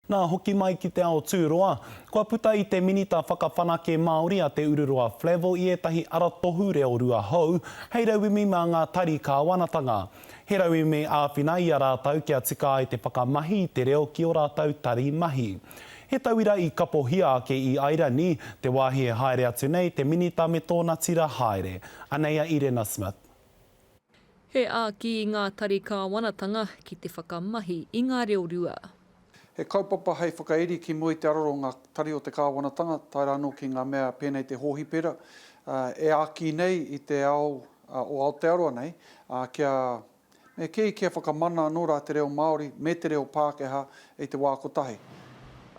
Nā hoki mai ki te ao tūroa, kua puta i te minita whakawhanake Māori a te ururoa Flavel i etahi ara tohu reo rua hou, hei rauimi mā ngā tari kāwanatanga. He rauimi āwhina i a rātau kia tika ai te whakamahi i te reo ki o rātau tari mahi. He tauira i kapohia ake i Airani, te wāhi e haere atu nei, te minita me tōna tira haere. Anei a Irena Smith. He āki i ngā tari kāwanatanga ki te whakamahi i ngā reo rua. He kaupapa hei whakairi ki moi te aroro ngā tari o te kāwanatanga, tai rāno ki ngā mea pēnei te hōhipera. E āki nei i te ao o Aotearoa nei, me kia whakamana anō rā te reo Māori, me te reo Pākehā i te wā kotahi.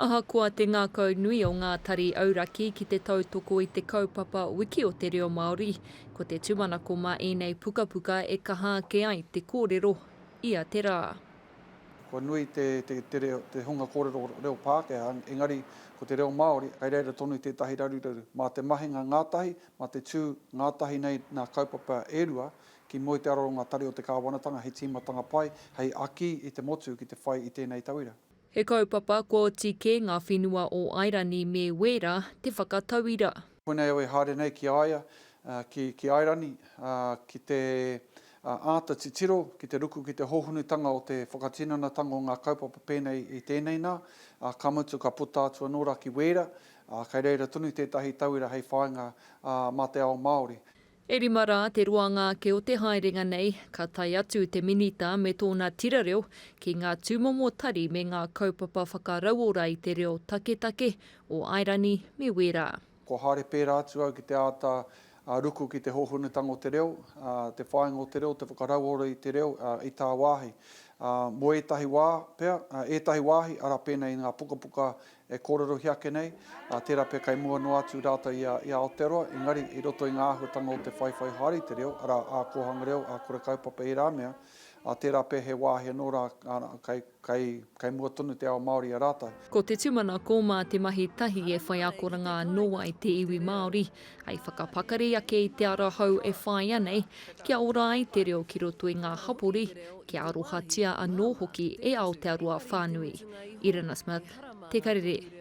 Ahakoa te ngākau nui o ngā tari auraki ki te tautoko i te kaupapa wiki o te reo Māori, ko te tūmanako mā ēnei pukapuka e kaha ke ai te kōrero i a te rā. Ko nui te hunga kōrero reo Pākehā, engari ko te reo Māori, kei reira tonu i tētahi raruraru. Mā te mahinga ngātahi, mā te tū ngātahi nei nā kaupapa e rua, ki moi te aroro ngā tari o te kāwanatanga, hei tīmatanga pai, hei aki i te motu ki te whai i tēnei tauira. He kaupapa kua tike ngā whenua o Airani me Wera te whakatauira. Koinei au e haere nei ki Aia, ki Airani, ki te āta titiro, ki te ruku, ki te hohunutanga o te whakatinanatanga o ngā kaupapa pēnei i tēnei nā, ka mutu ka puta atua nōra ki Wera, kei reira tonu tētahi tauira hei whāinga mā te ao Māori. E rima rā te ruanga ke o te haerenga nei, ka tai atu te minita me tōna tirareo ki ngā tūmomo tari me ngā kaupapa whakarauora i te reo taketake o Airani me Wera. Ko haere pērā atu au ki te āta ruku ki te hohunutanga o te reo, te whāinga o te reo, te whakarauora i te reo i tā wāhi. Mo etahi wā pēr, etahi wāhi ara pēnei ngā pukapuka e kōrero hiake nei, tērā pēr kai mua no atu rāta i Aotearoa, engari i roto i ngā ahutanga o te whaiwhai hari te reo, ara a kohanga reo, a kore kaupapa i rā mea, tērā pēr he wāhi anō rā kai mua tonu te ao Māori a rātai. Ko te tūmanako mā te mahi tahi e whai akoranga noa i te iwi Māori, hei whakapakari ake i te ara hau e whai anei, kia ora ai te reo ki roto i ngā hapori, kia arohatia anō hoki e Aotearoa whānui. Irena Smith, Te Karere.